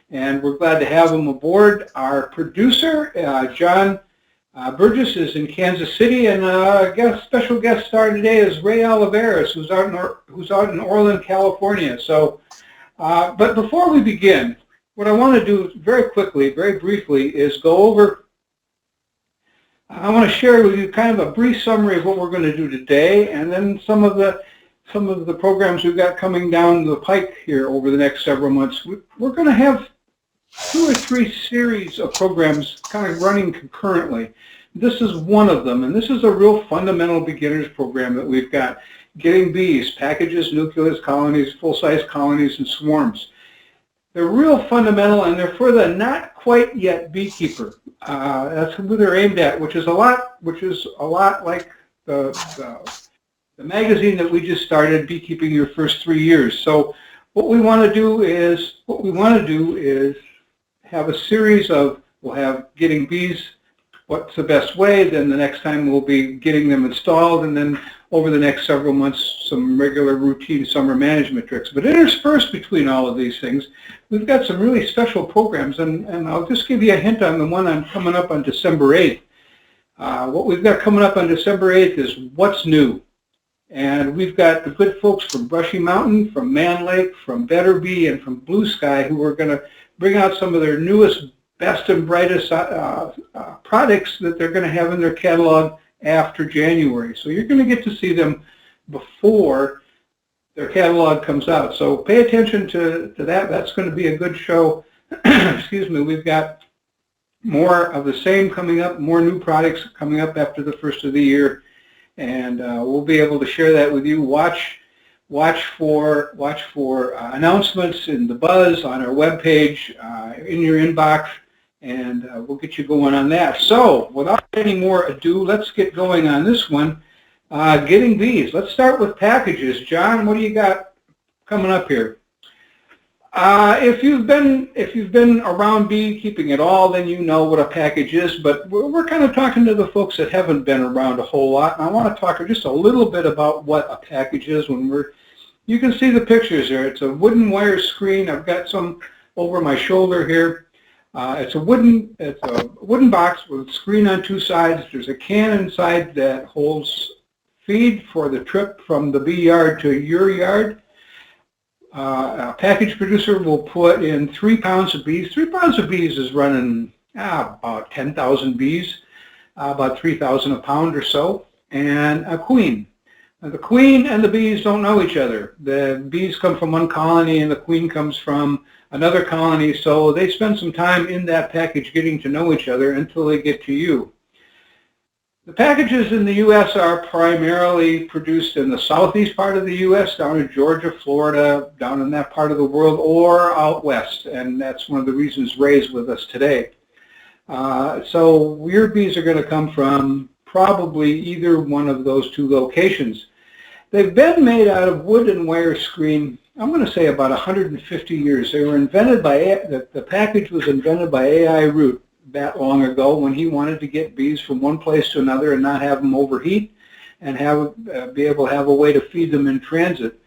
and we're glad to have him aboard. Our producer, John Burgess, is in Kansas City, and special guest star today is Ray Oliveras, who's out in Orland, California. So, but before we begin, what I want to do very quickly, very briefly, is go over. I want to share with you kind of a brief summary of what we're going to do today, and then some of the programs we've got coming down the pike here over the next several months. We're going to have 2 or 3 series of programs kind of running concurrently. This is one of them, and this is a real fundamental beginners program that we've got. Getting bees, packages, nucleus, colonies, full-size colonies, and swarms. They're real fundamental, and they're for the not quite yet beekeeper. That's who they're aimed at, which is a lot like the magazine that we just started, Beekeeping Your First 3 Years. So what we want to do is have a series of, we'll have Getting Bees, what's the best way, then the next time we'll be getting them installed, and then over the next several months, some regular routine summer management tricks. But interspersed between all of these things, we've got some really special programs, and I'll just give you a hint on the one coming up on December 8th. What we've got coming up on December 8th is What's New. And we've got the good folks from Brushy Mountain, from Man Lake, from Better Bee, and from Blue Sky, who are going to bring out some of their newest, best and brightest products that they're going to have in their catalog after January. So you're going to get to see them before their catalog comes out. So pay attention to that. That's going to be a good show. Excuse me. We've got more of the same coming up, more new products coming up after the first of the year, and we'll be able to share that with you. Watch for announcements in the buzz on our webpage, in your inbox, and we'll get you going on that. So without any more ado, let's get going on this one. Getting bees. Let's start with packages. John, what do you got coming up here? If you've been around beekeeping at all, then you know what a package is, but we're kind of talking to the folks that haven't been around a whole lot, and I want to talk just a little bit about what a package is. You can see the pictures there. It's a wooden wire screen. I've got some over my shoulder here. It's a wooden box with a screen on 2 sides. There's a can inside that holds feed for the trip from the bee yard to your yard. A package producer will put in 3 pounds of bees. 3 pounds of bees is running about 10,000 bees, about 3,000 a pound or so, and a queen. Now, the queen and the bees don't know each other. The bees come from one colony and the queen comes from another colony, so they spend some time in that package getting to know each other until they get to you. The packages in the U.S. are primarily produced in the southeast part of the U.S., down in Georgia, Florida, down in that part of the world, or out west, and that's one of the reasons Ray's with us today. So your bees are going to come from probably either one of those 2 locations. They've been made out of wood and wire screen, I'm going to say about 150 years. They were invented by, the package was invented by A.I. Root that long ago when he wanted to get bees from one place to another and not have them overheat and be able to have a way to feed them in transit.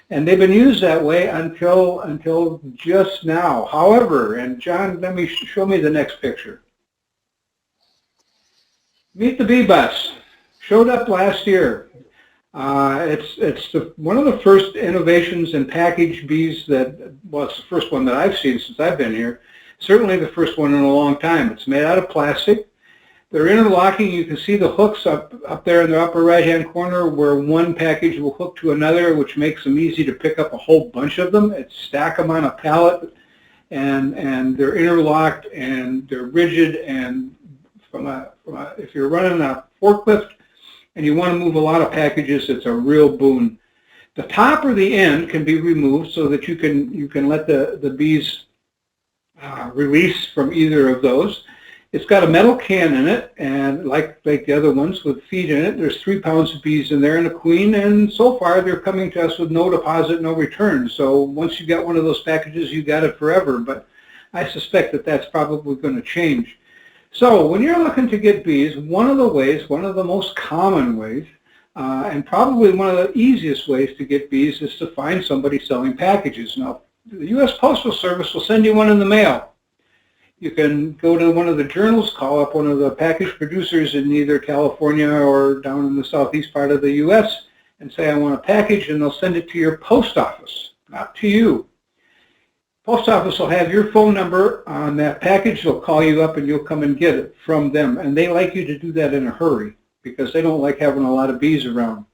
And they've been used that way until just now. However, and John, show me the next picture. Meet the Bee Bus. Showed up last year. It's one of the first innovations in packaged bees it's the first one that I've seen since I've been here. Certainly the first one in a long time. It's made out of plastic. They're interlocking. You can see the hooks up there in the upper right-hand corner where one package will hook to another, which makes them easy to pick up a whole bunch of them. Stack them on a pallet, and they're interlocked, and they're rigid, and if you're running a forklift and you want to move a lot of packages, it's a real boon. The top or the end can be removed so that you can let the bees release from either of those. It's got a metal can in it, and like the other ones with feed in it, there's 3 pounds of bees in there and a queen, and so far they're coming to us with no deposit, no return. So once you got one of those packages, you got it forever, but I suspect that that's probably going to change. So when you're looking to get bees, one of the most common ways, and probably one of the easiest ways to get bees is to find somebody selling packages. Now, the U.S. Postal Service will send you one in the mail. You can go to one of the journals, call up one of the package producers in either California or down in the southeast part of the U.S. and say, I want a package, and they'll send it to your post office, not to you. Post office will have your phone number on that package. They'll call you up and you'll come and get it from them. And they like you to do that in a hurry because they don't like having a lot of bees around.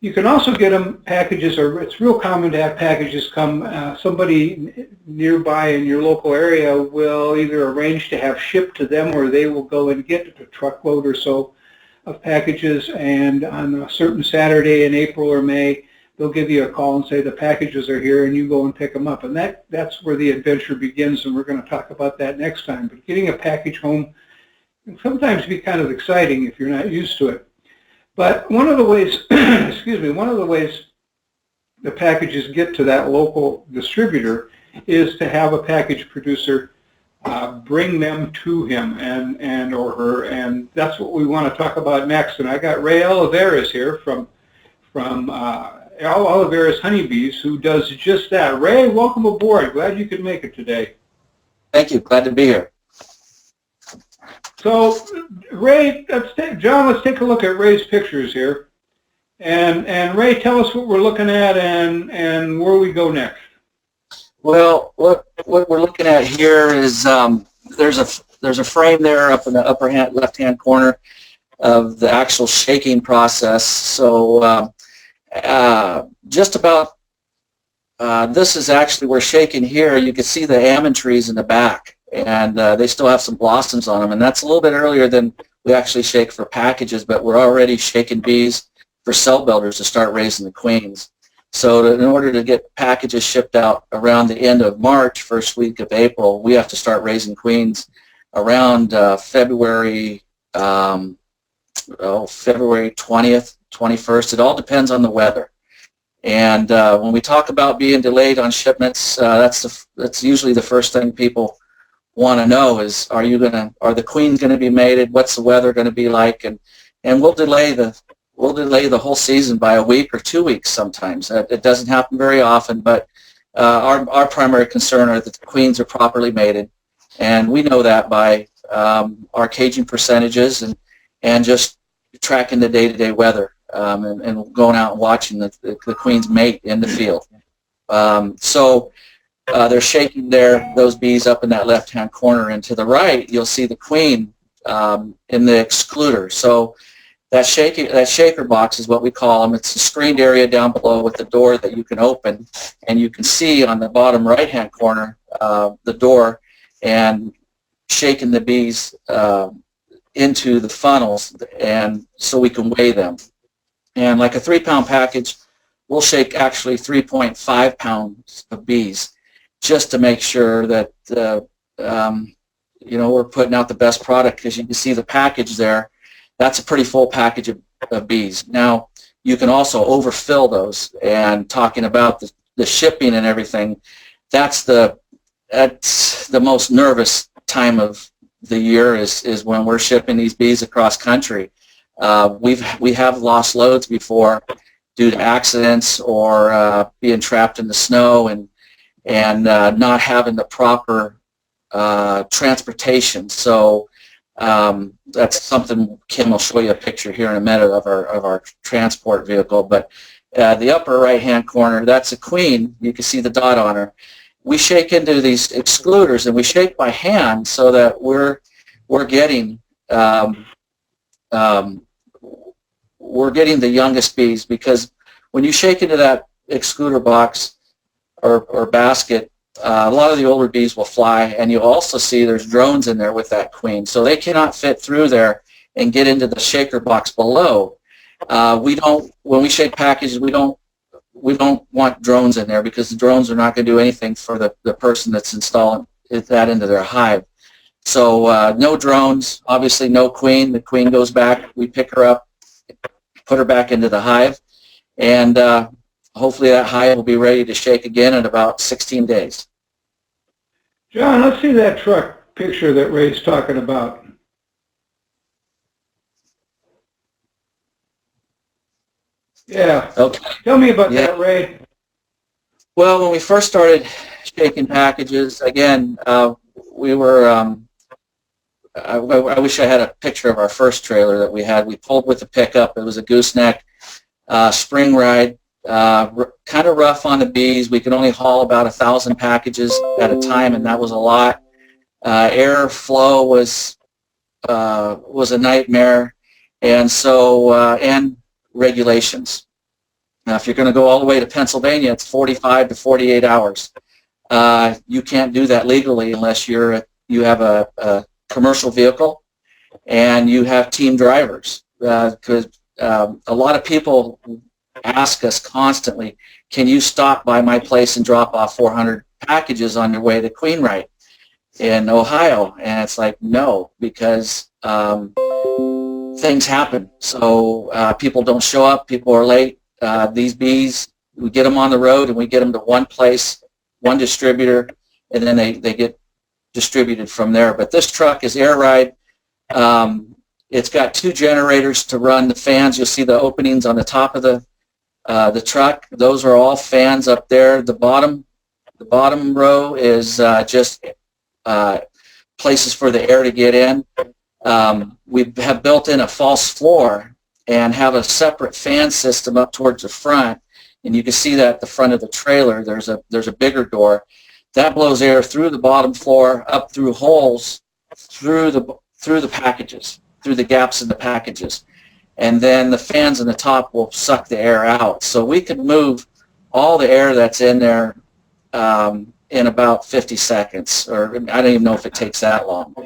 You can also get them packages, or it's real common to have packages come. Somebody nearby in your local area will either arrange to have shipped to them, or they will go and get a truckload or so of packages. And on a certain Saturday in April or May, they'll give you a call and say the packages are here, and you go and pick them up. And that's where the adventure begins, and we're going to talk about that next time. But getting a package home can sometimes be kind of exciting if you're not used to it. But one of the ways, one of the ways the packages get to that local distributor is to have a package producer bring them to him and or her, and that's what we want to talk about next. And I got Ray Olivares here from Olivares Honeybees, who does just that. Ray, welcome aboard. Glad you could make it today. Thank you. Glad to be here. So, Ray, John, let's take a look at Ray's pictures here. And Ray, tell us what we're looking at and where we go next. Well, what we're looking at here is there's a frame there up in the upper left-hand corner of the actual shaking process. So just about this is actually, we're shaking here. You can see the almond trees in the back. And they still have some blossoms on them, and that's a little bit earlier than we actually shake for packages, but we're already shaking bees for cell builders to start raising the queens. So in order to get packages shipped out around the end of March, first week of April, we have to start raising queens around February 20th, 21st. It all depends on the weather. And when we talk about being delayed on shipments, that's usually the first thing people want to know is, are the queens going to be mated? What's the weather going to be like? And we'll delay the whole season by a week or 2 weeks sometimes. It doesn't happen very often, but our primary concern are that the queens are properly mated, and we know that by our caging percentages and just tracking the day-to-day weather and going out and watching the queens mate in the field. So they're shaking those bees up in that left-hand corner, and to the right you'll see the queen in the excluder. So that shaker box is what we call them. It's a screened area down below with the door that you can open, and you can see on the bottom right-hand corner the door and shaking the bees into the funnels, and so we can weigh them. And like a 3-pound package, we'll shake actually 3.5 pounds of bees, just to make sure that we're putting out the best product, because you can see the package there. That's a pretty full package of bees. Now, you can also overfill those, and talking about the shipping and everything, that's the most nervous time of the year is when we're shipping these bees across country. We have lost loads before due to accidents or being trapped in the snow and not having the proper transportation. So that's something Kim will show you a picture here in a minute of our transport vehicle. But the upper right-hand corner, that's a queen. You can see the dot on her. We shake into these excluders, and we shake by hand so that we're getting the youngest bees, because when you shake into that excluder box or basket, a lot of the older bees will fly, and you'll also see there's drones in there with that queen, so they cannot fit through there and get into the shaker box below. When we shake packages, we don't want drones in there, because the drones are not going to do anything for the person that's installing that into their hive. So no drones, obviously no queen. The queen goes back, we pick her up, put her back into the hive, and hopefully that hive will be ready to shake again in about 16 days. John, let's see that truck picture that Ray's talking about. Yeah. Okay. Tell me about that, Ray. Well, when we first started shaking packages, again, we were, I wish I had a picture of our first trailer that we had. We pulled with a pickup. It was a gooseneck spring ride, kind of rough on the bees. We could only haul about 1,000 packages at a time, and that was a lot. Air flow was a nightmare, and so and regulations. Now, if you're going to go all the way to Pennsylvania, it's 45 to 48 hours. You can't do that legally unless you have a commercial vehicle and you have team drivers. Because a lot of people ask us constantly, can you stop by my place and drop off 400 packages on your way to Queenwright in Ohio? And it's like, no, because things happen. So people don't show up, people are late. These bees, we get them on the road and we get them to one place, one distributor, and then they get distributed from there. But this truck is air ride. It's got 2 generators to run the fans. You'll see the openings on the top of the truck. Those are all fans up there. The bottom row is just places for the air to get in. We have built in a false floor and have a separate fan system up towards the front, and you can see that at the front of the trailer. There's a bigger door that blows air through the bottom floor, up through holes, through the packages, through the gaps in the packages, and then the fans in the top will suck the air out. So we can move all the air that's in there in about 50 seconds, or I don't even know if it takes that long.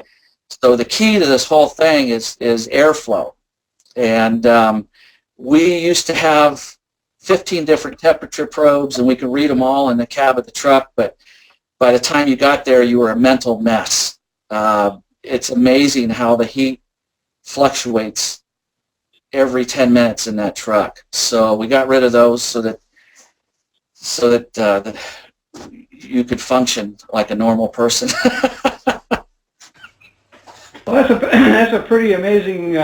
So the key to this whole thing is airflow. And we used to have 15 different temperature probes, and we could read them all in the cab of the truck, but by the time you got there, you were a mental mess. It's amazing how the heat fluctuates every 10 minutes in that truck. So we got rid of those so that you could function like a normal person. Well, that's a pretty amazing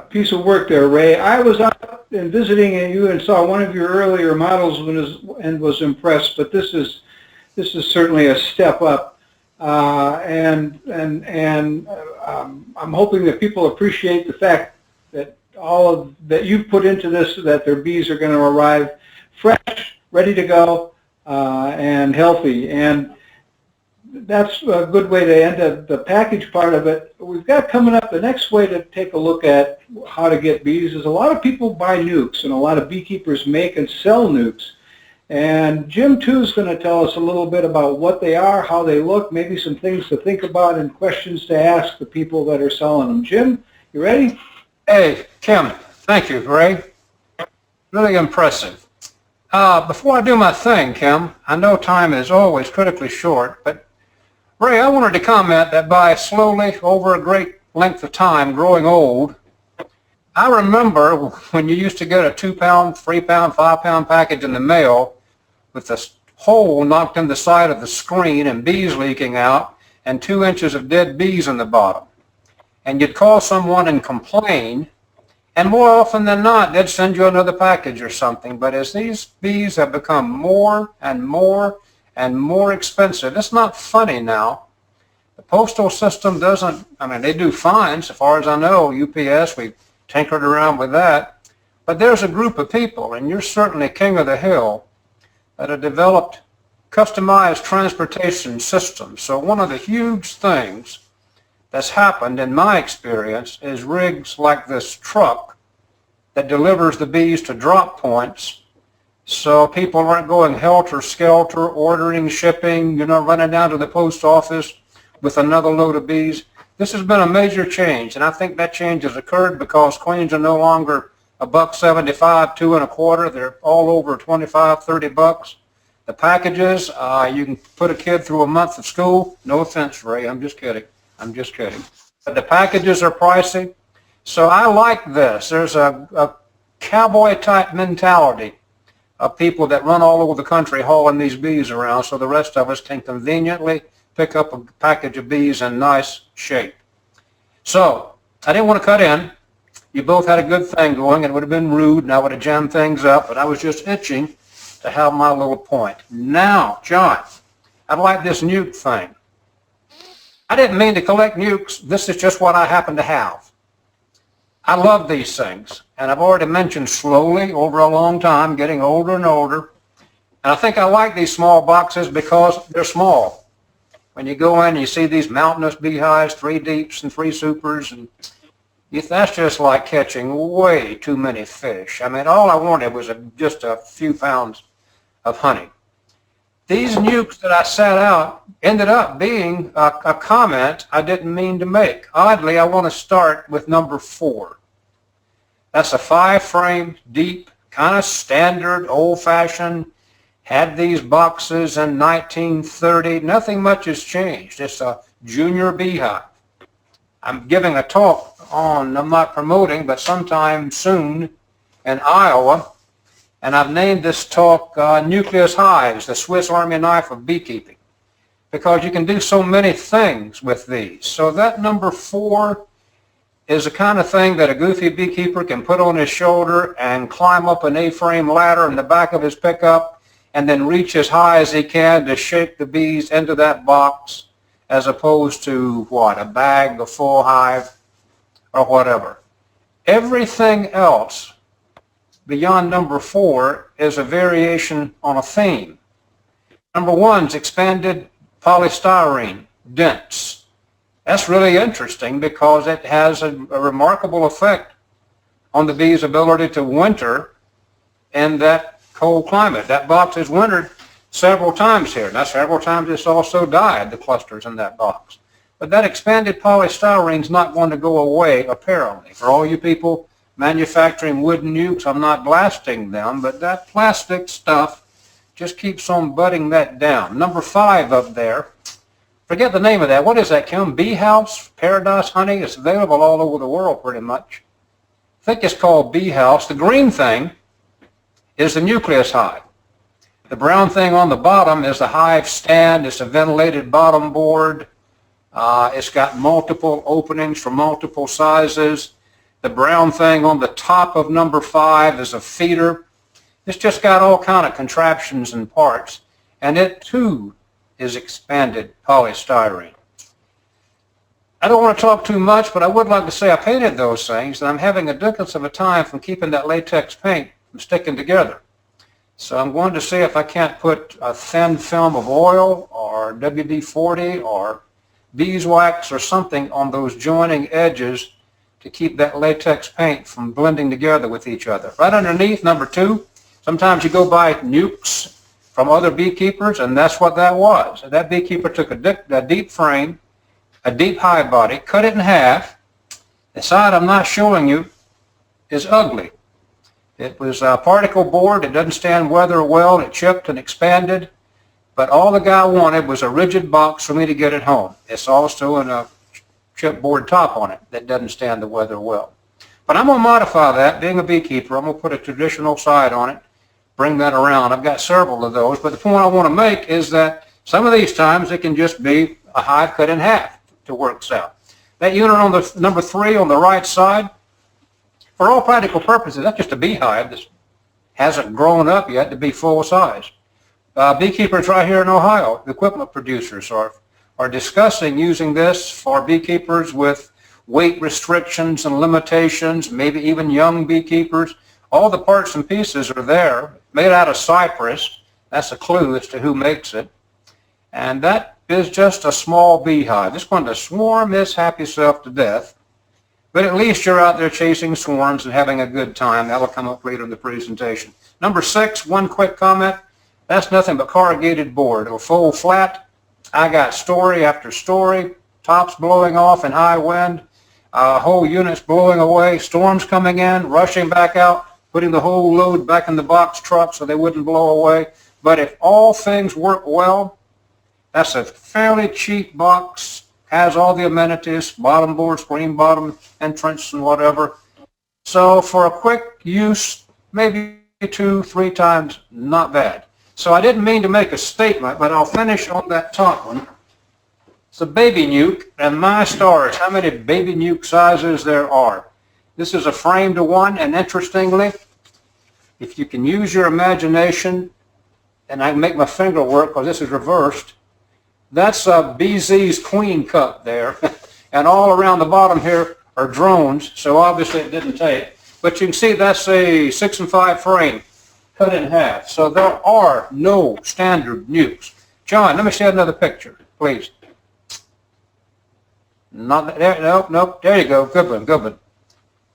piece of work there, Ray. I was out and visiting you and saw one of your earlier models and was impressed. But this is certainly a step up, and I'm hoping that people appreciate the fact that that you've put into this, that their bees are going to arrive fresh, ready to go, and healthy. And that's a good way to end the package part of it. We've got coming up, the next way to take a look at how to get bees is a lot of people buy nukes, and a lot of beekeepers make and sell nukes. And Jim, too, is going to tell us a little bit about what they are, how they look, maybe some things to think about and questions to ask the people that are selling them. Jim, you ready? Hey, Kim, thank you, Ray. Really impressive. Before I do my thing, Kim, I know time is always critically short, but Ray, I wanted to comment that by slowly, over a great length of time, growing old, I remember when you used to get a 2-pound, 3-pound, 5-pound package in the mail with a hole knocked in the side of the screen and bees leaking out and 2 inches of dead bees in the bottom. And you'd call someone and complain, and more often than not, they'd send you another package or something. But as these bees have become more and more and more expensive, it's not funny now. The postal system doesn't, I mean, they do fine, so far as I know, UPS, we've tinkered around with that. But there's a group of people, and you're certainly king of the hill, that have developed customized transportation systems. So one of the huge things that's happened in my experience is rigs like this truck that delivers the bees to drop points, so people aren't going helter-skelter, ordering, shipping, running down to the post office with another load of bees. This has been a major change, and I think that change has occurred because queens are no longer $1.75, $2.25. They're all over $25-30. The packages, you can put a kid through a month of school. No offense, Ray, I'm just kidding. But the packages are pricey. So I like this. There's a cowboy-type mentality of people that run all over the country hauling these bees around so the rest of us can conveniently pick up a package of bees in nice shape. So I didn't want to cut in. You both had a good thing going. It would have been rude and I would have jammed things up, but I was just itching to have my little point. Now, John, I like this nuke thing. I didn't mean to collect nukes. This is just what I happen to have. I love these things, and I've already mentioned slowly over a long time, getting older and older. And I think I like these small boxes because they're small. When you go in and you see these mountainous beehives, 3 deeps and 3 supers, and that's just like catching way too many fish. I mean, all I wanted was just a few pounds of honey. These nukes that I set out ended up being a comment I didn't mean to make. Oddly, I want to start with number 4. That's a 5-frame, deep, kind of standard, old-fashioned, had these boxes in 1930. Nothing much has changed. It's a junior beehive. I'm giving a talk on, I'm not promoting, but sometime soon in Iowa, and I've named this talk Nucleus Hives, the Swiss Army knife of beekeeping, because you can do so many things with these. So that number 4 is the kind of thing that a goofy beekeeper can put on his shoulder and climb up an A-frame ladder in the back of his pickup and then reach as high as he can to shake the bees into that box, as opposed to, what, a bag, a full hive, or whatever. Everything else beyond number 4 is a variation on a theme. Number 1 is expanded polystyrene, dense. That's really interesting because it has a remarkable effect on the bee's ability to winter in that cold climate. That box has wintered several times here. Now, several times it's also died, the clusters in that box. But that expanded polystyrene is not going to go away, apparently. For all you people manufacturing wooden nukes, I'm not blasting them, but that plastic stuff just keeps on butting that down. Number 5 up there, forget the name of that. What is that, Kim? Bee House? Paradise Honey? It's available all over the world pretty much. I think it's called Bee House. The green thing is the Nucleus hive. The brown thing on the bottom is the hive stand. It's a ventilated bottom board. It's got multiple openings for multiple sizes. The brown thing on the top of number 5 is a feeder. It's just got all kind of contraptions and parts. And it too is expanded polystyrene. I don't want to talk too much, but I would like to say I painted those things, and I'm having a dickens of a time from keeping that latex paint from sticking together. So I'm going to see if I can't put a thin film of oil or WD-40 or beeswax or something on those joining edges to keep that latex paint from blending together with each other. Right underneath, number 2, sometimes you go buy nukes from other beekeepers, and that's what that was. That beekeeper took a deep frame, a deep hive body, cut it in half. The side I'm not showing you is ugly. It was a particle board. It doesn't stand weather well. It chipped and expanded. But all the guy wanted was a rigid box for me to get it home. It's also in a chipboard top on it that doesn't stand the weather well. But I'm going to modify that. Being a beekeeper, I'm going to put a traditional side on it, bring that around. I've got several of those. But the point I want to make is that some of these times it can just be a hive cut in half to work out. That unit on the number 3 on the right side, for all practical purposes, that's just a beehive that hasn't grown up yet to be full size. Beekeepers right here in Ohio, the equipment producers, are discussing using this for beekeepers with weight restrictions and limitations, maybe even young beekeepers. All the parts and pieces are there, made out of cypress. That's a clue as to who makes it. And that is just a small beehive. It's going to swarm its happy self to death. But at least you're out there chasing swarms and having a good time. That'll come up later in the presentation. Number 6, one quick comment. That's nothing but corrugated board. It'll fold flat. I got story after story, tops blowing off in high wind, whole units blowing away, storms coming in, rushing back out, putting the whole load back in the box truck so they wouldn't blow away. But if all things work well, that's a fairly cheap box. Has all the amenities, bottom board, screen bottom, entrance, and whatever. So for a quick use, maybe 2-3 times, not bad. So I didn't mean to make a statement, but I'll finish on that top one. It's a baby nuke, and my stars, how many baby nuke sizes there are. This is a frame to one, and interestingly, if you can use your imagination, and I can make my finger work because this is reversed. That's BZ's queen cup there. And all around the bottom here are drones, so obviously it didn't take. But you can see that's a 6 and 5 frame cut in half. So there are no standard nukes. John, let me see another picture, please. Not there, nope, there you go, good one, good one.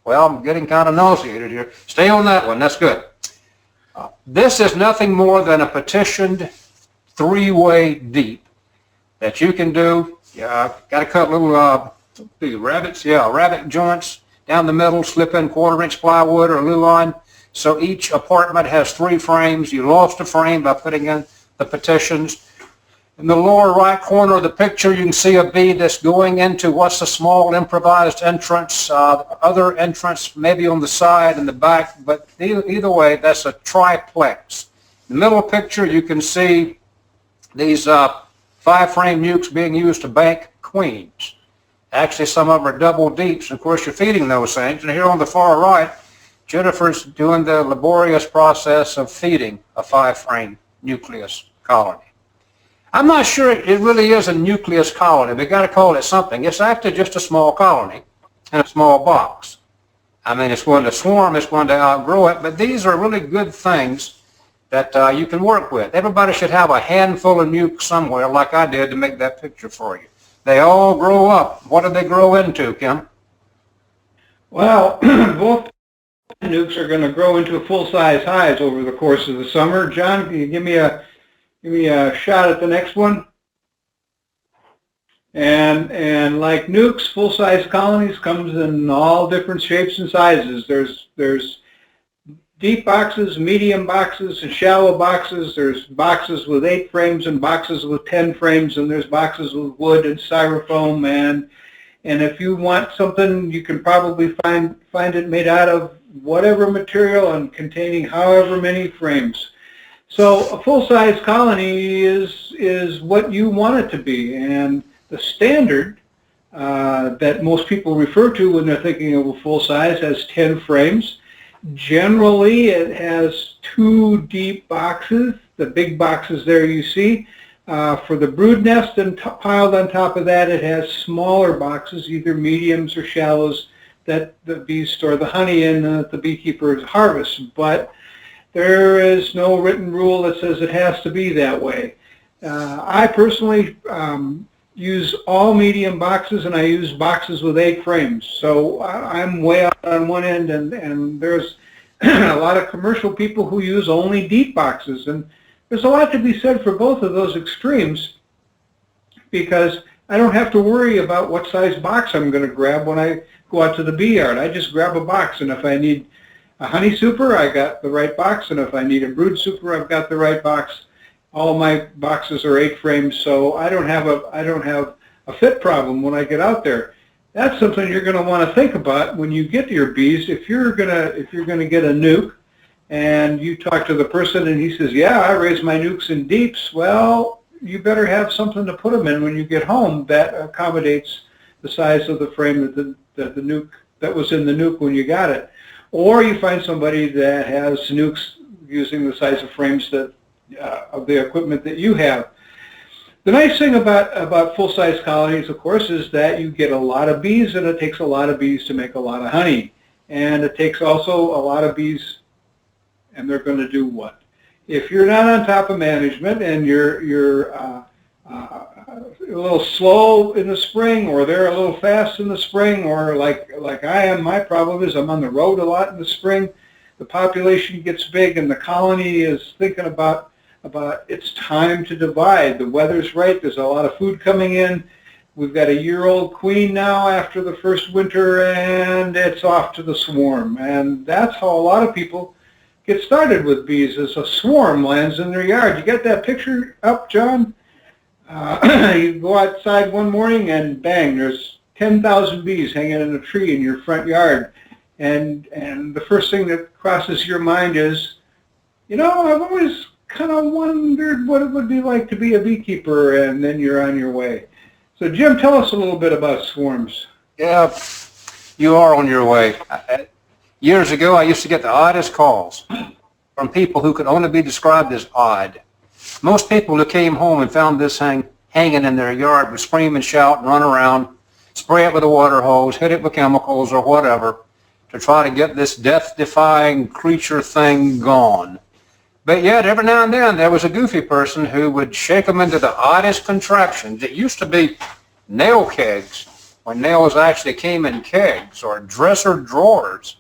Well, I'm getting kind of nauseated here. Stay on that one, that's good. This is nothing more than a petitioned 3-way deep that you can do. Got to cut little rabbit joints down the middle, slip in 1/4-inch plywood or luan. So each apartment has 3 frames. You lost a frame by putting in the petitions. In the lower right corner of the picture, you can see a bee that's going into what's a small improvised entrance, other entrance maybe on the side and the back, but either way, that's a triplex. In the middle picture, you can see these 5-frame nukes being used to bank queens. Actually, some of them are double deeps. Of course, you're feeding those things. And here on the far right, Jennifer's doing the laborious process of feeding a 5-frame nucleus colony. I'm not sure it really is a nucleus colony. We've got to call it something. It's actually just a small colony in a small box. I mean, it's going to swarm, it's going to outgrow it, but these are really good things that you can work with. Everybody should have a handful of nukes somewhere, like I did to make that picture for you. They all grow up. What do they grow into, Kim? Well, both nukes are going to grow into full-size hives over the course of the summer. John, can you give me a shot at the next one? And like nukes, full-size colonies comes in all different shapes and sizes. There's deep boxes, medium boxes, and shallow boxes. There's boxes with 8 frames and boxes with 10 frames, and there's boxes with wood and styrofoam. And if you want something, you can probably find it made out of whatever material and containing however many frames. So a full-size colony is what you want it to be, and the standard that most people refer to when they're thinking of a full-size has 10 frames. Generally, it has 2 deep boxes, the big boxes there you see. For the brood nest, and piled on top of that, it has smaller boxes, either mediums or shallows, that the bees store the honey in that the beekeepers harvest. But there is no written rule that says it has to be that way. I personally use all medium boxes, and I use boxes with 8 frames. So I'm way out on one end, and there's a lot of commercial people who use only deep boxes. And there's a lot to be said for both of those extremes, because I don't have to worry about what size box I'm going to grab when I go out to the bee yard. I just grab a box, and if I need a honey super, I got the right box, and if I need a brood super, I've got the right box. All my boxes are 8 frames, so I don't have a fit problem when I get out there. That's something you're going to want to think about when you get to your bees. If you're going to get a nuke, and you talk to the person and he says, yeah, I raise my nukes in deeps, well, you better have something to put them in when you get home that accommodates the size of the frame that was in the nuke when you got it. Or you find somebody that has nukes using the size of frames that of the equipment that you have. The nice thing about full-size colonies, of course, is that you get a lot of bees, and it takes a lot of bees to make a lot of honey. And it takes also a lot of bees, and they're going to do what? If you're not on top of management and you're a little slow in the spring, or they're a little fast in the spring, or like I am, my problem is I'm on the road a lot in the spring. The population gets big, and the colony is thinking about it's time to divide. The weather's right. There's a lot of food coming in. We've got a year-old queen now after the first winter, and it's off to the swarm. And that's how a lot of people get started with bees, as a swarm lands in their yard. You got that picture up, John? You go outside one morning and bang, there's 10,000 bees hanging in a tree in your front yard. And the first thing that crosses your mind is, you know, I've always kind of wondered what it would be like to be a beekeeper, and then you're on your way. So Jim, tell us a little bit about swarms. Yeah, you are on your way. Years ago, I used to get the oddest calls from people who could only be described as odd. Most people who came home and found this hanging in their yard would scream and shout and run around, spray it with a water hose, hit it with chemicals or whatever to try to get this death-defying creature thing gone. But yet, every now and then, there was a goofy person who would shake them into the oddest contraptions. It used to be nail kegs, when nails actually came in kegs, or dresser drawers.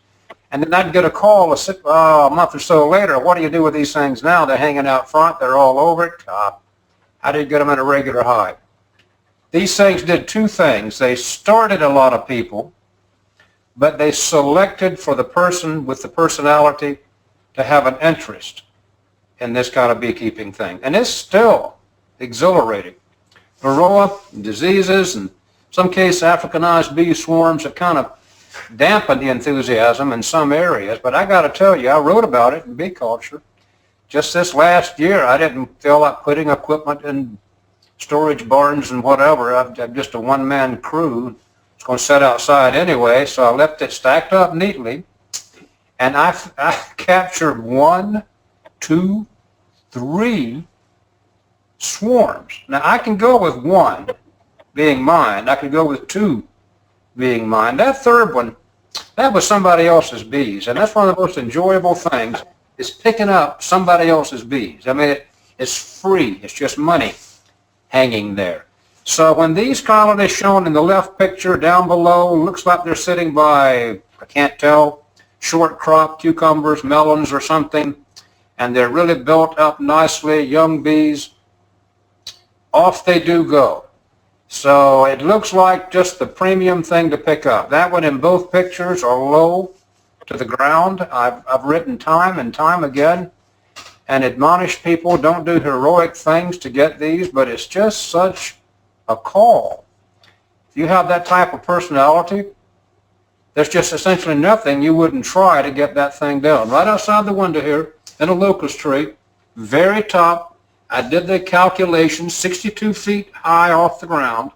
And then I'd get a call a month or so later, what do you do with these things now? They're hanging out front, they're all over it. How do you get them in a regular height? These things did two things. They started a lot of people, but they selected for the person with the personality to have an interest in this kind of beekeeping thing. And it's still exhilarating. Varroa, diseases, and in some cases Africanized bee swarms have kind of dampened the enthusiasm in some areas. But I got to tell you, I wrote about it in Bee Culture. Just this last year, I didn't feel like putting equipment in storage barns and whatever. I'm just a one-man crew. It's going to sit outside anyway, so I left it stacked up neatly. And I captured 1, 2, 3 swarms. Now, I can go with 1 being mine. I could go with 2 being mine. That third one, that was somebody else's bees. And that's one of the most enjoyable things, is picking up somebody else's bees. I mean, it's free. It's just money hanging there. So when these colonies shown in the left picture down below, looks like they're sitting by, I can't tell, short crop cucumbers, melons or something, and they're really built up nicely, young bees, off they do go. So it looks like just the premium thing to pick up. That one in both pictures are low to the ground. I've written time and time again and admonished people, don't do heroic things to get these, but it's just such a call. If you have that type of personality, there's just essentially nothing you wouldn't try to get that thing done. Right outside the window here, in a locust tree, very top, I did the calculation, 62 feet high off the ground.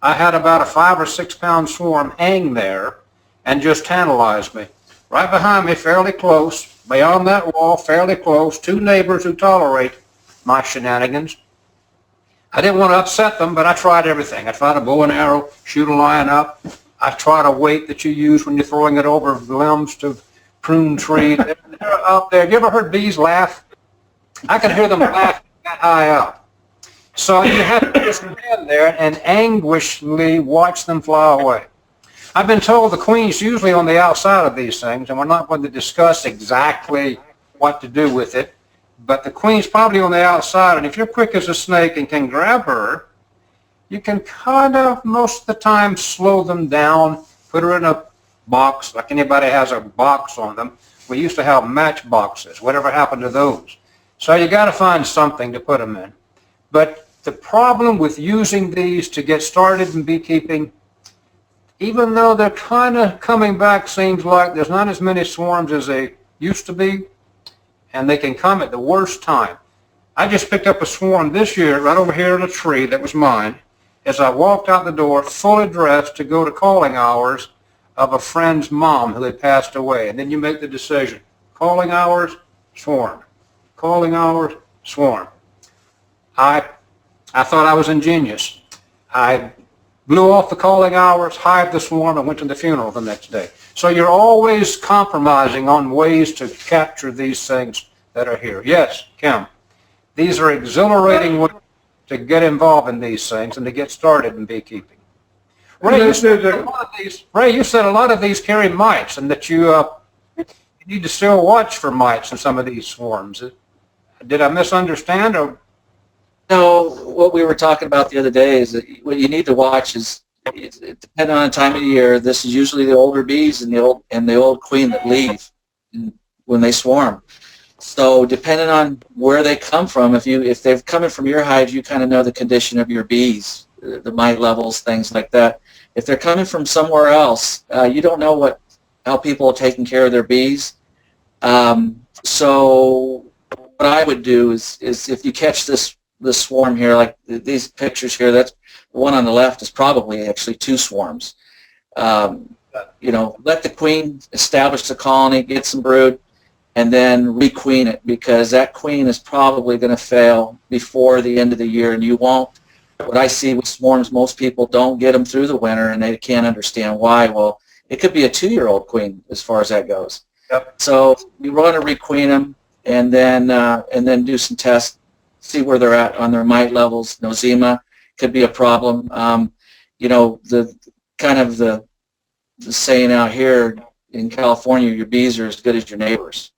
I had about a 5 or 6 pound swarm hang there and just tantalized me. Right behind me, fairly close, beyond that wall, fairly close, 2 neighbors who tolerate my shenanigans. I didn't want to upset them, but I tried everything. I tried a bow and arrow, shoot a lion up. I tried a weight that you use when you're throwing it over limbs to prune trees. They're up there. You ever heard bees laugh? I could hear them laugh that high up. So you have to just stand there and anguishedly watch them fly away. I've been told the queen's usually on the outside of these things, and we're not going to discuss exactly what to do with it, but the queen's probably on the outside, and if you're quick as a snake and can grab her, you can kind of, most of the time, slow them down, put her in a box, like anybody has a box on them. We used to have match boxes. Whatever happened to those? So you got to find something to put them in. But the problem with using these to get started in beekeeping, even though they're kind of coming back, seems like there's not as many swarms as they used to be, and they can come at the worst time. I just picked up a swarm this year right over here in a tree that was mine as I walked out the door fully dressed to go to calling hours of a friend's mom who had passed away. And then you make the decision. Calling hours, swarm. Calling hours, swarm. I thought I was ingenious. I blew off the calling hours, hived the swarm, and went to the funeral the next day. So you're always compromising on ways to capture these things that are here. Yes, Kim, these are exhilarating ways to get involved in these things and to get started in beekeeping. Ray, you said a lot of these carry mites, and that you need to still watch for mites in some of these swarms. Did I misunderstand? Or? No, what we were talking about the other day is that what you need to watch is, depending on the time of year, this is usually the older bees and the old queen that leave when they swarm. So depending on where they come from, if they're coming from your hive, you kind of know the condition of your bees, the mite levels, things like that. If they're coming from somewhere else, you don't know how people are taking care of their bees. So what I would do is if you catch this swarm here, like these pictures here, that's the one on the left is probably actually 2 swarms. Let the queen establish the colony, get some brood, and then requeen it, because that queen is probably going to fail before the end of the year, and you won't. What I see with swarms, most people don't get them through the winter, and they can't understand why. Well, it could be a 2-year-old queen as far as that goes. Yep. So we want to requeen them, and then do some tests, see where they're at on their mite levels. Nosema could be a problem. The saying out here in California, your bees are as good as your neighbors.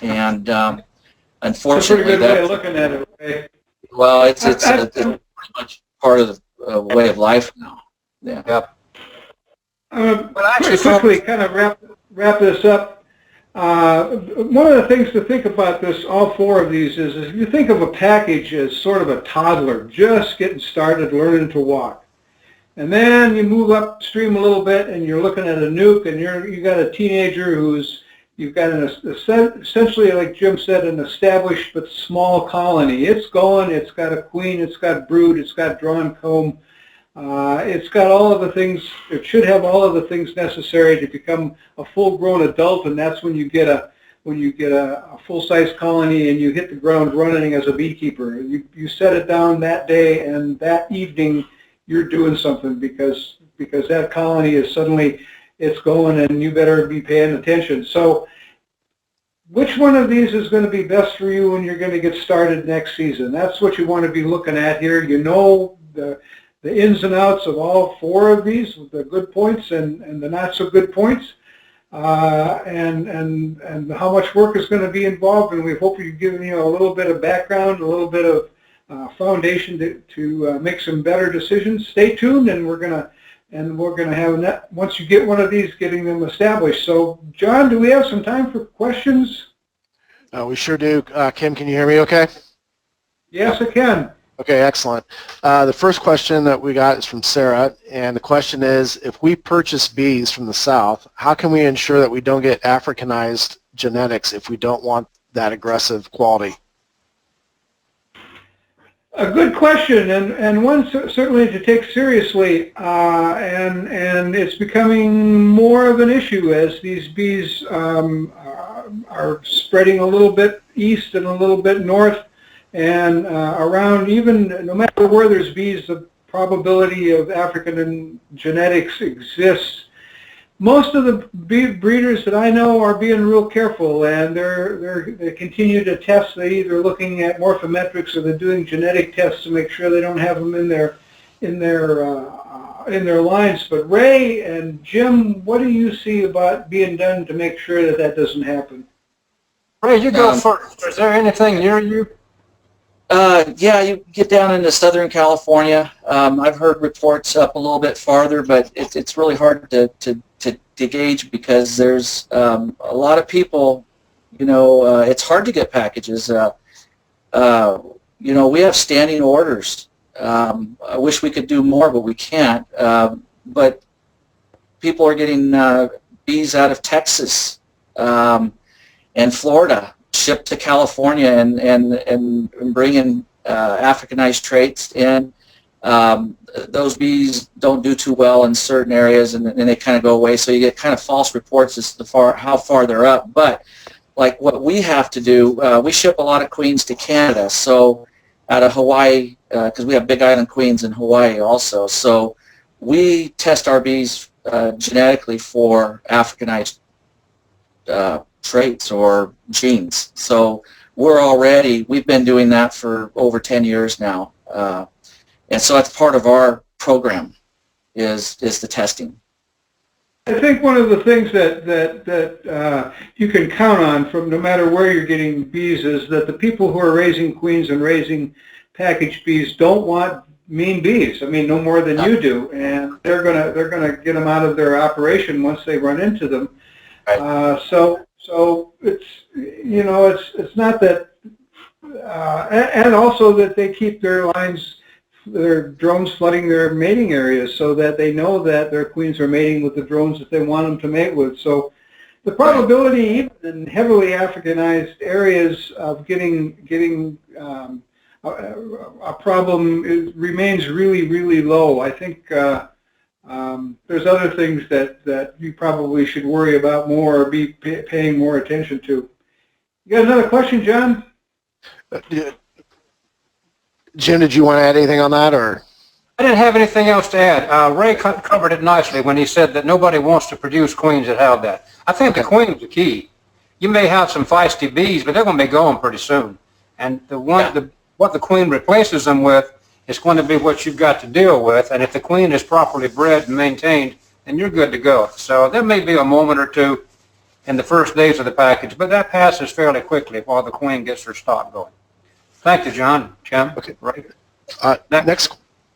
And unfortunately, that's a pretty good way of looking at it, right? Well, it's pretty much part of the way of life now. Yeah. Yep. Pretty quickly, kind of wrap this up. One of the things to think about this, all 4 of these, is if you think of a package as sort of a toddler just getting started learning to walk. And then you move upstream a little bit and you're looking at a nuke, and you got a teenager you've got essentially, like Jim said, an established but small colony. It's going, it's got a queen, it's got brood, it's got drawn comb. It's got all of the things, it should have all of the things necessary to become a full-grown adult, and that's when you get a full-size colony and you hit the ground running as a beekeeper. You set it down that day, and that evening you're doing something, because that colony is suddenly, it's going, and you better be paying attention. So which one of these is going to be best for you when you're going to get started next season? That's what you want to be looking at here. You know the ins and outs of all 4 of these, the good points and the not so good points, and how much work is going to be involved. And we hope we've given you a little bit of background, a little bit of foundation to make some better decisions. Stay tuned, and we're going to have, once you get one of these, getting them established. So, John, do we have some time for questions? We sure do. Kim, can you hear me okay? Yes, I can. Okay, excellent. The first question that we got is from Sarah, and the question is, if we purchase bees from the south, how can we ensure that we don't get Africanized genetics if we don't want that aggressive quality? A good question, and one certainly to take seriously, and it's becoming more of an issue as these bees are spreading a little bit east and a little bit north, and around, even no matter where there's bees, the probability of African genetics exists. Most of the bee breeders that I know are being real careful, and they continue to test. They're either looking at morphometrics or they're doing genetic tests to make sure they don't have them in their lines. But Ray and Jim, what do you see about being done to make sure that that doesn't happen? Ray, you go first. Is there anything near you? Yeah, you get down into Southern California. I've heard reports up a little bit farther, but it's really hard to gauge, because there's a lot of people, it's hard to get packages. We have standing orders. I wish we could do more, but we can't. But people are getting bees out of Texas and Florida, shipped to California, and bringing Africanized traits in. Those bees don't do too well in certain areas, and they kind of go away. So you get kind of false reports as to how far they're up. But like what we have to do, we ship a lot of queens to Canada. So out of Hawaii, because we have Big Island queens in Hawaii also. So we test our bees genetically for Africanized traits or genes. So we've been doing that for over 10 years now. And so that's part of our program is the testing. I think one of the things that you can count on from no matter where you're getting bees is that the people who are raising queens and raising packaged bees don't want mean bees. I mean, no more than you do, and they're gonna get them out of their operation once they run into them. Right. So it's it's not that, and also that they keep their drones flooding their mating areas so that they know that their queens are mating with the drones that they want them to mate with. So the probability, even in heavily Africanized areas, of getting a problem remains really, really low. I think There's other things that you probably should worry about more or be paying more attention to. You got another question, John? Jim, did you want to add anything on that, or? I didn't have anything else to add. Ray covered it nicely when he said that nobody wants to produce queens that have that. I think the queen's the key. You may have some feisty bees, but they're going to be going pretty soon. And what the queen replaces them with is going to be what you've got to deal with. And if the queen is properly bred and maintained, then you're good to go. So there may be a moment or two in the first days of the package, but that passes fairly quickly while the queen gets her stock going. Thank you, John. Jim? Okay. Ray?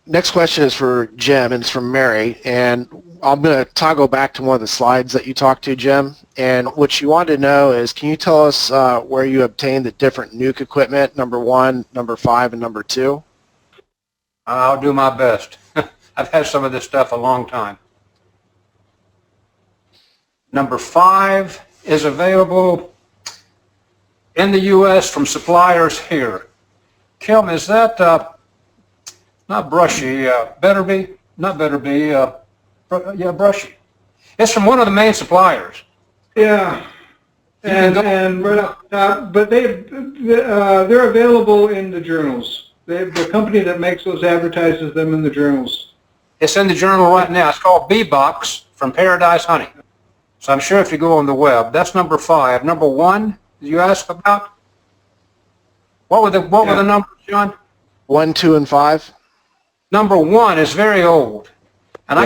Next question is for Jim, and it's from Mary. And I'm going to toggle back to one of the slides that you talked to, Jim. And what you wanted to know is, can you tell us where you obtained the different nuke equipment, number 1, number 5, and number 2? I'll do my best. I've had some of this stuff a long time. Number 5 is available in the U.S. from suppliers here. Kim, is that not Brushy? Better be? Not Better be. Yeah, Brushy. It's from one of the main suppliers. Yeah. And right up top, but they're available in the journals. The company that makes those advertises them in the journals. It's in the journal right now. It's called Bee Box from Paradise Honey. So I'm sure if you go on the web, that's number 5. Number 1, you asked about? What were the numbers, John? 1, 2, and 5. Number 1 is very old, and I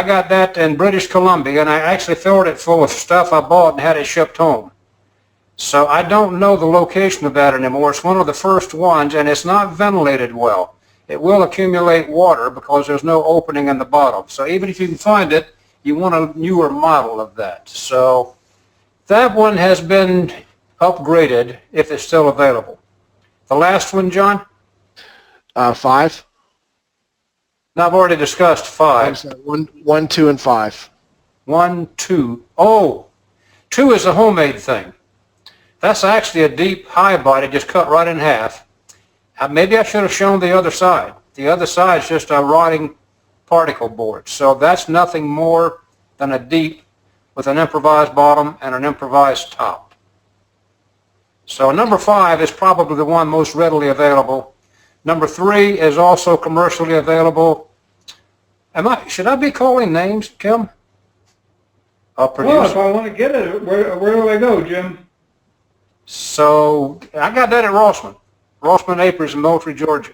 got that in British Columbia, and I actually filled it full of stuff I bought and had it shipped home. So I don't know the location of that anymore. It's one of the first ones, and it's not ventilated well. It will accumulate water because there's no opening in the bottom. So even if you can find it, you want a newer model of that. So that one has been upgraded if it's still available. The last one, John? 5. Now, I've already discussed 5. 1, 2, and 5. 1, 2. Oh, 2 is a homemade thing. That's actually a deep high body just cut right in half. Maybe I should have shown the other side. The other side is just a rotting particle board. So that's nothing more than a deep with an improvised bottom and an improvised top. So number 5 is probably the one most readily available. Number 3 is also commercially available. Should I be calling names, Kim? Well, if I want to get it, where do I go, Jim? So I got that at Rossman Acres in Moultrie, Georgia.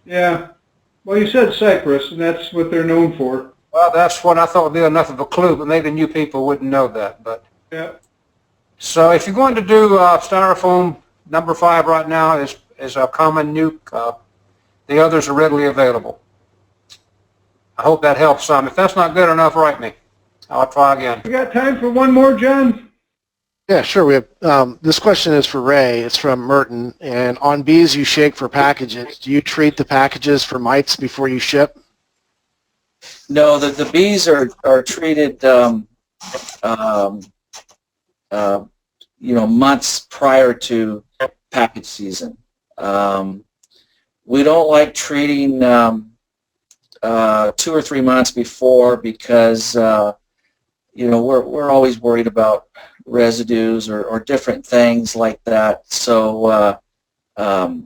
Yeah. Well, you said Cypress, and that's what they're known for. Well, that's what I thought would be enough of a clue, but maybe new people wouldn't know that. But yeah. So if you're going to do styrofoam, number 5 right now is a common nuke. The others are readily available. I hope that helps some. If that's not good enough, write me. I'll try again. We got time for one more, John? Yeah, sure. We have this question is for Ray. It's from Merton. And on bees you shake for packages, do you treat the packages for mites before you ship? No, the bees are treated months prior to package season. We don't like treating 2 or 3 months before because we're always worried about residues or different things like that. So the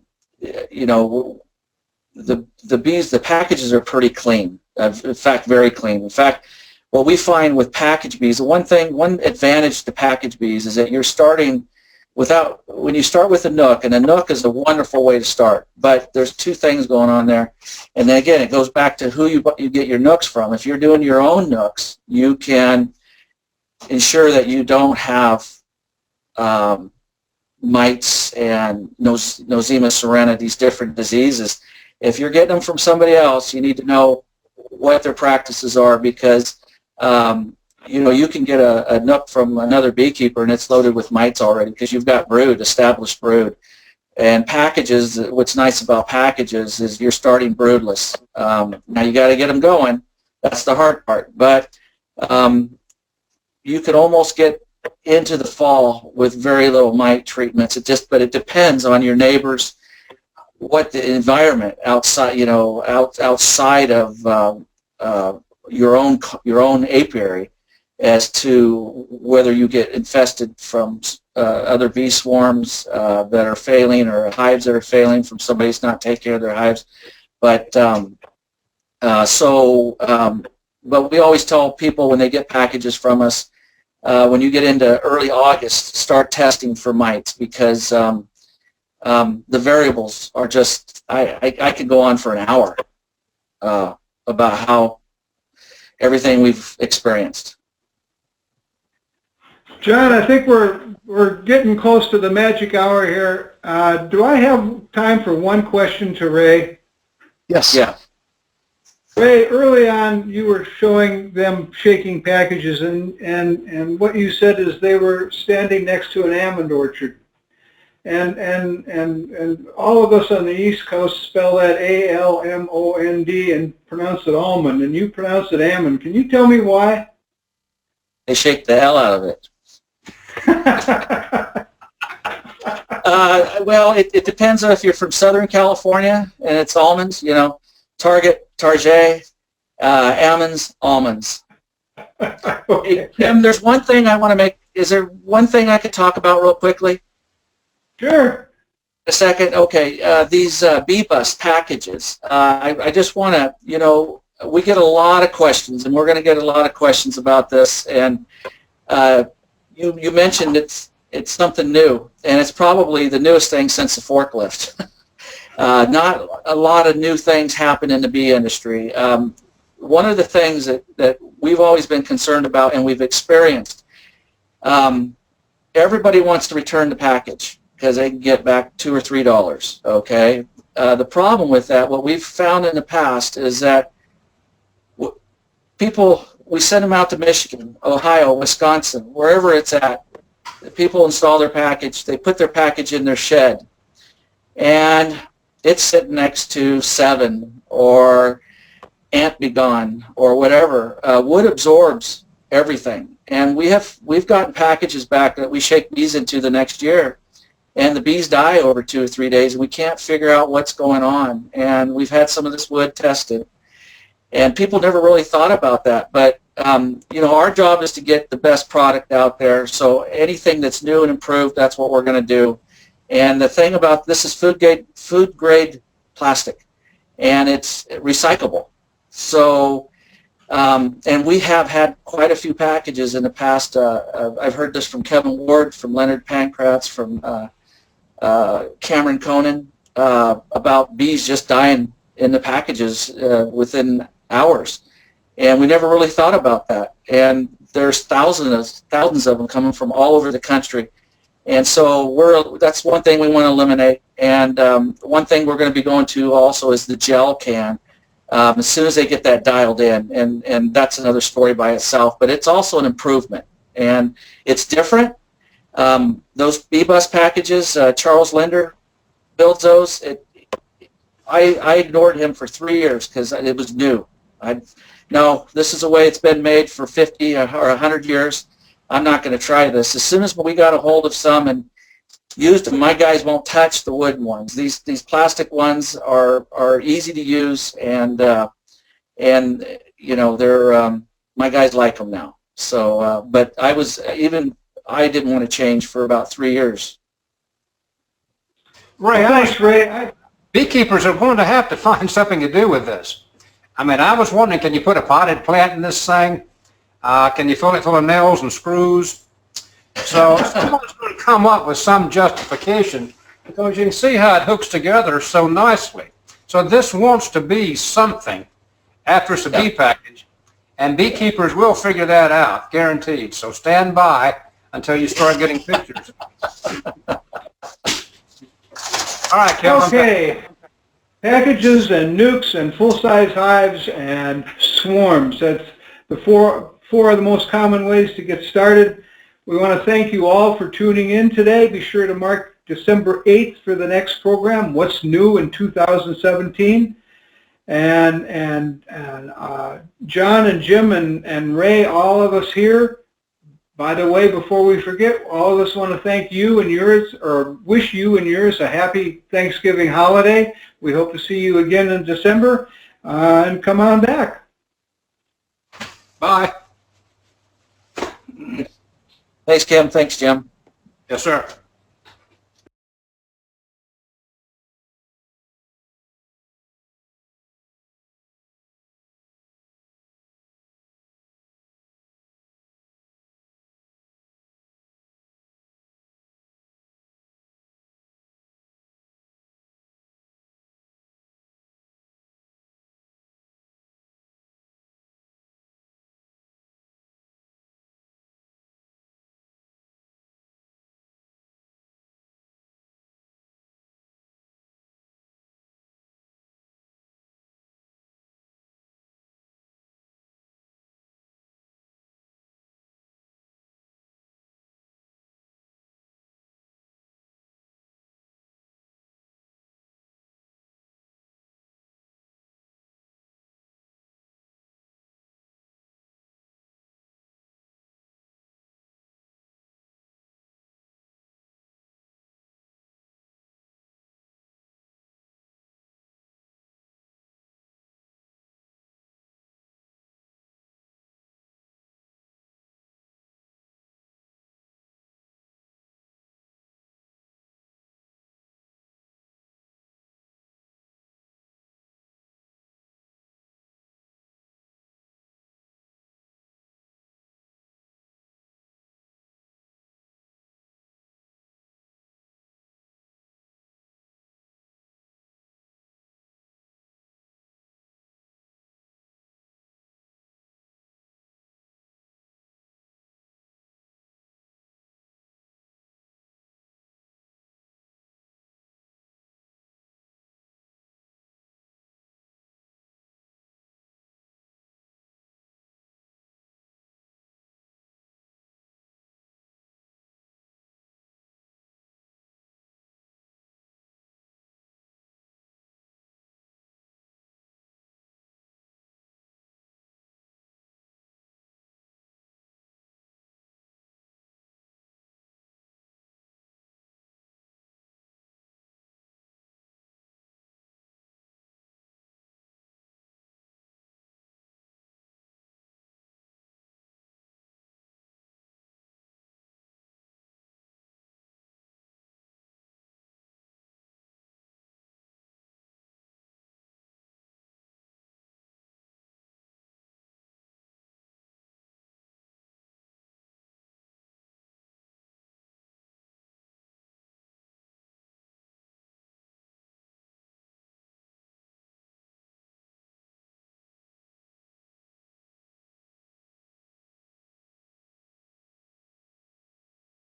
bees, the packages are pretty clean. In fact, very clean. In fact, what we find with package bees, one advantage to package bees is that you're starting when you start with a nook, and a nook is a wonderful way to start, but there's 2 things going on there. And then again, it goes back to who you get your nooks from. If you're doing your own nooks, you can ensure that you don't have mites and Nosema serena, these different diseases. If you're getting them from somebody else, you need to know what their practices are, because you can get a nook from another beekeeper and it's loaded with mites already because you've got established brood. And packages, what's nice about packages is you're starting broodless. Now you got to get them going. That's the hard part. But you could almost get into the fall with very little mite treatments. But it depends on your neighbors, what the environment outside, outside of your own apiary as to whether you get infested from other bee swarms that are failing, or hives that are failing from somebody's not taking care of their hives. But but we always tell people when they get packages from us, when you get into early August, start testing for mites, because the variables are just, I could go on for an hour about how everything we've experienced. John, I think we're getting close to the magic hour here. Do I have time for one question to Ray? Yes. Yeah. Ray, early on you were showing them shaking packages, and what you said is they were standing next to an almond orchard. And all of us on the East Coast spell that A-L-M-O-N-D and pronounce it almond, and you pronounce it almond. Can you tell me why? They shake the hell out of it. Well, it depends on if you're from Southern California and it's almonds, you know, Target, almonds, almonds. Okay. Kim, there's one thing I want to make. Is there one thing I could talk about real quickly? Sure. A second. Okay. These bee bust packages. I just want to, you know, we get a lot of questions, and we're going to get a lot of questions about this. And you mentioned it's something new, and it's probably the newest thing since the forklift. Not a lot of new things happen in the bee industry. One of the things that we've always been concerned about, and we've experienced, everybody wants to return the package because they can get back $2 or $3. Okay. The problem with that, what we've found in the past, is that we send them out to Michigan, Ohio, Wisconsin, wherever it's at. The people install their package. They put their package in their shed, and it's sitting next to 7 or Ant Be Gone or whatever. Wood absorbs everything, and we've gotten packages back that we shake bees into the next year, and the bees die over 2 or 3 days, and we can't figure out what's going on. And we've had some of this wood tested, and people never really thought about that. But you know, our job is to get the best product out there. So anything that's new and improved, that's what we're going to do. And the thing about this is food grade plastic, and it's recyclable. So, and we have had quite a few packages in the past. I've heard this from Kevin Ward, from Leonard Pankratz, from Cameron Conan, about bees just dying in the packages within hours. And we never really thought about that. And there's thousands of them coming from all over the country. And so that's one thing we want to eliminate. And one thing we're going to be going to also is the gel can, as soon as they get that dialed in. And that's another story by itself. But it's also an improvement. And it's different. Those bee bust packages, Charles Linder builds those. I ignored him for 3 years because it was new. No, this is the way it's been made for 50 or 100 years. I'm not going to try this. As soon as we got a hold of some and used them, my guys won't touch the wooden ones. These plastic ones are easy to use, and you know, they're my guys like them now. So, but I didn't want to change for about 3 years. Ray, Thanks, Ray. Beekeepers are going to have to find something to do with this. I mean, I was wondering, can you put a potted plant in this thing? Can you fill it full of nails and screws? So someone's going to come up with some justification, because you can see how it hooks together so nicely. So this wants to be something after it's a bee package, and beekeepers will figure that out, guaranteed. So stand by until you start getting pictures. All right, Kevin. Okay. Packages and nukes and full-size hives and swarms. That's the four of the most common ways to get started. We want to thank you all for tuning in today. Be sure to mark December 8th for the next program, What's New in 2017. And John and Jim and Ray, all of us here. By the way, before we forget, all of us want to thank you and yours, or wish you and yours a happy Thanksgiving holiday. We hope to see you again in December, and come on back. Bye. Thanks, Kim. Thanks, Jim. Yes, sir.